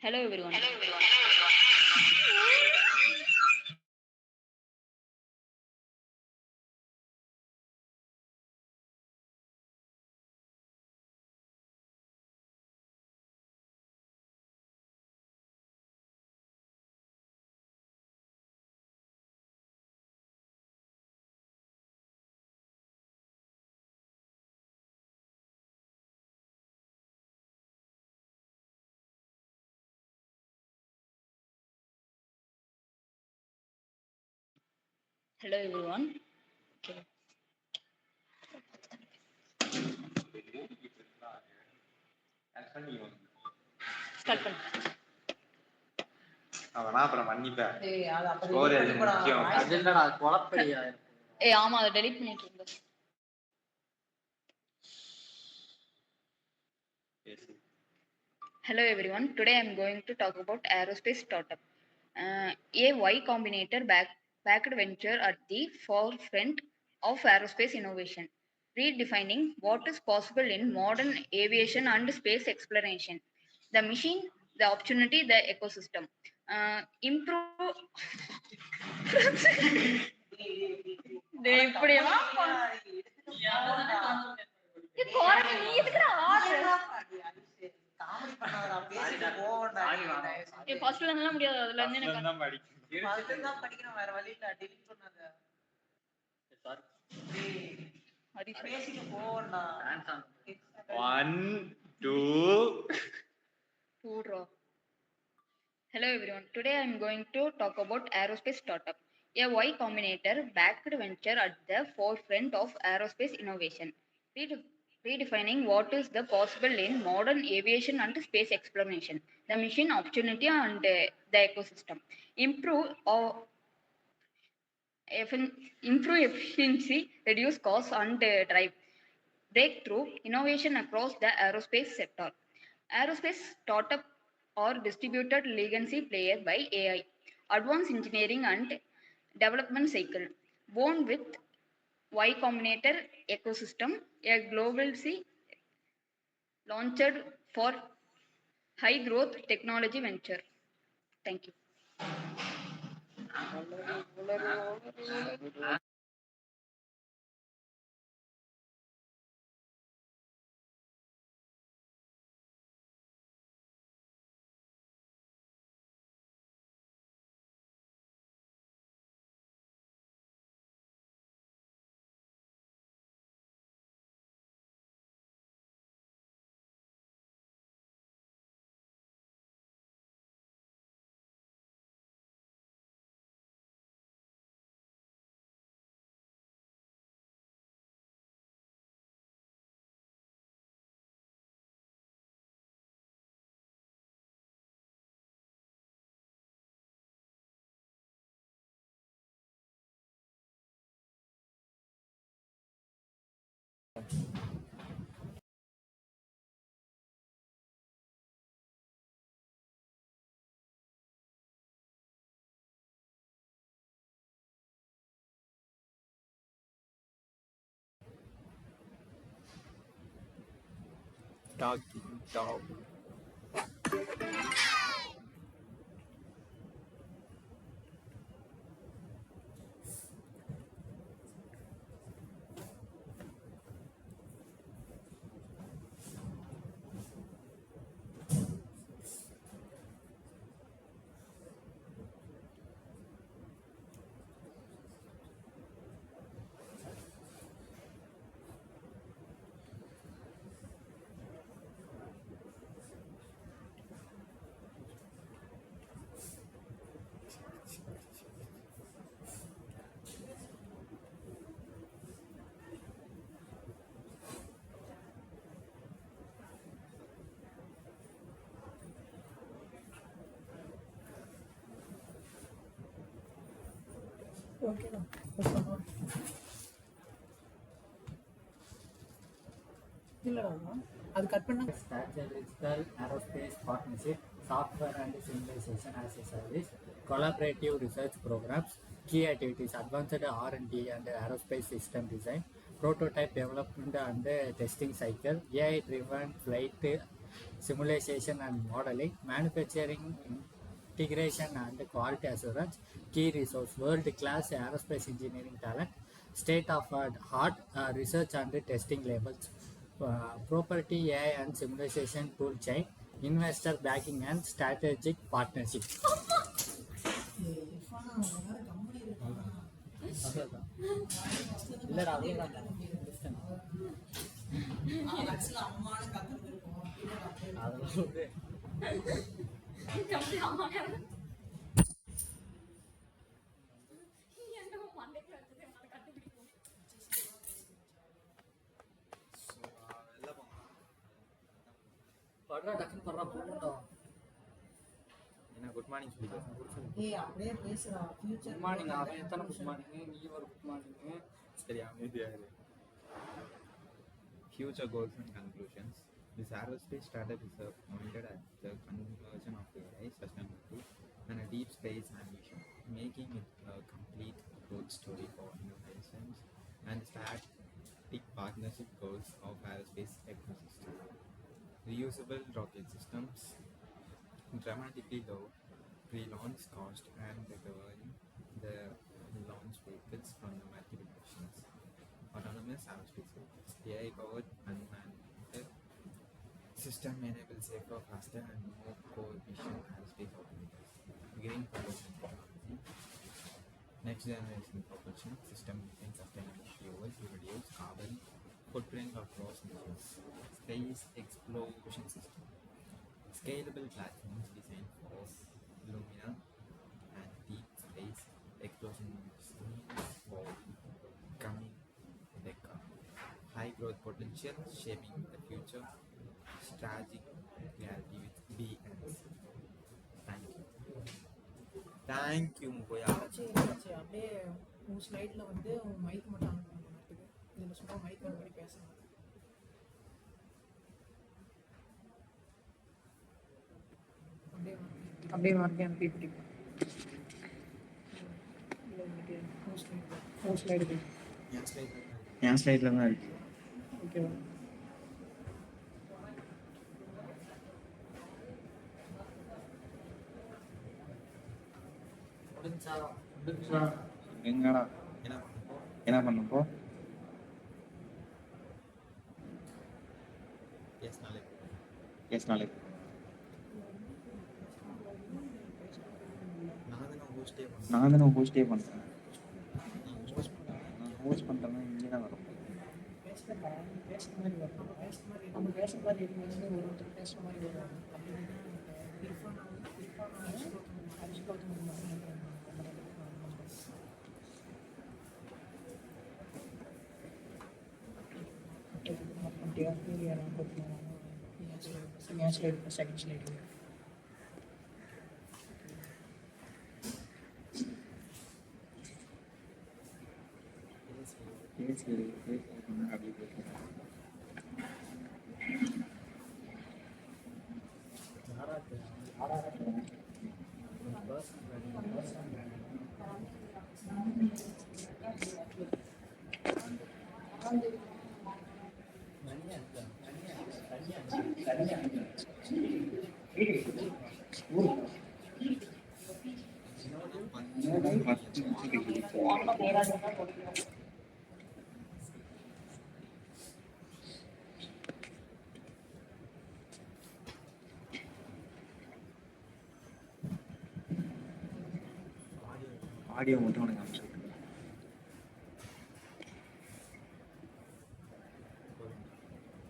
Hello everyone. Hello everyone. Okay. Start பண்ணு. அதெல்லாம் அப்புறம் மன்னிப்பேன். ஏய் அது அப்ப Storage delete பண்ணி முக்கியம். போடா. அது இல்லடா குழப்படியா ஏய் ஆமா அதை delete பண்ணிட்டீங்க. Yes. Hello everyone. Today I am going to talk about aerospace startup. A Y Combinator backed venture at the forefront of aerospace innovation, redefining what is possible in modern aviation and space exploration. The mission, the opportunity, the ecosystem. Improve. இப்படியெல்லாம் நீ எதுக்குடா ஆடுற? Comedy பண்ணாதடா, பேசிட்டு போவோம்டா. ஃபர்ஸ்ட்ல இருந்தாலும் முடியாது, அதுல இருந்து எனக்கு தான் படிக்கிறேன். அதுல தான் படிக்கணும், வேற வழி இல்ல. delete பண்ணாத. டேய், பேசிட்டு போவோம்டா. 1 2 draw. Hello everyone. Today I am going to talk about aerospace startup, a Y Combinator backed venture at the forefront of aerospace innovation, redefining what is the possible in modern aviation and space exploration. The mission, opportunity, and the ecosystem. Improve efficiency, reduce costs, and drive breakthrough innovation across the aerospace sector. Aerospace startup or distributed legacy player by AI, advanced engineering and development cycle, born with Y Combinator ecosystem, a global launched for high growth technology venture. Thank you. talking dog. அது cut பண்ணா Strategical Aerospace Partnership, Software and Simulation as a Service, Collaborative Research Programs, Key Activities, Advanced R&D and Aerospace System Design, Prototype Development and Testing Cycle, AI-Driven Flight simulation and modeling, manufacturing integration and quality assurance, key resource, world-class aerospace engineering talent, state-of-art research and testing labels, property AI and simulation tool chain, investor backing and strategic partnership. இல்லடா அவ்வளோதான் படுறா டக்குன்னு படுறா போகண்டா. என்ன good morning சொல்லி ஏய் அப்படியே பேசுறா ஃபியூச்சர் குட் மார்னிங். அவன் எத்தனை குட் மார்னிங், நீ ஒரு குட் மார்னிங். சரி அமைதியாரு. Future goals and conclusions. This aerospace startup is pointed at the conversion of AI, sustainability, and a deep space ambition, making it a complete growth story for innovations and strategic partnership goals of aerospace ecosystem. Reusable rocket systems, dramatically low pre-launch cost, and recovering the launch vehicles from the multiple missions. Autonomous aerospace vehicles, AI-powered unmanned system enables safer, faster, and more coefficient aerospace operators. Green propulsion technology, next generation propulsion system using sustainable fuel to reduce carbon footprint across missions. Space exploration system, scalable platforms designed for Lumina and deep space exploration systems for coming decade. High growth potential shaping the future. Strategic clarity with B and C. Thank you. Thank you, Mugoya. சரி அப்படியே உன் ஸ்லைட்ல வந்து உன் mic மட்டும் on பண்ண மாட்டேங்குது. இதுல சும்மா மைக் ஆன் பண்ணி பேசணும். அப்படியே மறுபடியும் பிபிடி உன் ஸ்லைடு என் ஸ்லைட்ல தான் இருக்கு. ஓகேவா? எங்கடா என்ன பண்ணப்போ பேசினாலே நான் தானே ஹோஸ்டே பண்ணுறேன். நான் ஹோஸ்ட் பண்ணுறேன்னா இங்கே தான் வரும். பேசுகிற மாதிரி வரும். நம்ம பேசுகிற மாதிரி ஒருத்தர் பேசுகிற மாதிரி வரும். செகண்ட் ஸ்லைடு அப்படி பேசுகிறேன். ஆடியோ மட்டும் உனக்கு அனுப்பிச்சுருக்கேன்.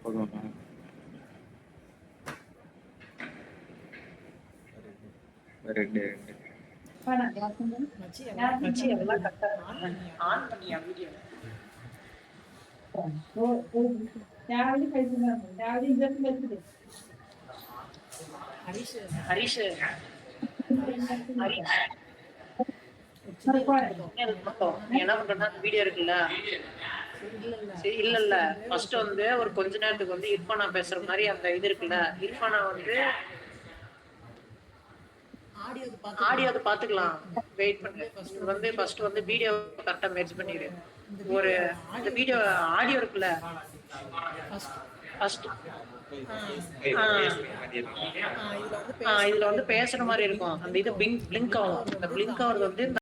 போதும்ண்ணா. ரெண்டு மச்சி எல்லாம் ஆன் பண்ணியா வீடியோ? ஹரிஷ் என்ன பண்றேன்னா வீடியோ இருக்குல்ல, சரி இல்ல ஃபர்ஸ்ட் வந்து ஒரு கொஞ்ச நேரத்துக்கு வந்து இர்ஃபானா பேசுற மாதிரி அந்த இது இருக்குல்ல, இர்ஃபானா வந்து ஆடியோ அது பாத்துக்கலாம். வெயிட் பண்ணு. வந்து ஃபர்ஸ்ட் வந்து வீடியோ கரெக்டா மெர்ஜ் பண்ணிடு. ஒரு இந்த வீடியோ ஆடியோ இருக்குல்ல, ஃபர்ஸ்ட் ஆ, இதுல வந்து இதுல வந்து பேசுற மாதிரி இருக்கும். அந்த இது பிளிங்க் ஆகும். அந்த பிளிங்க் ஆகுறது வந்து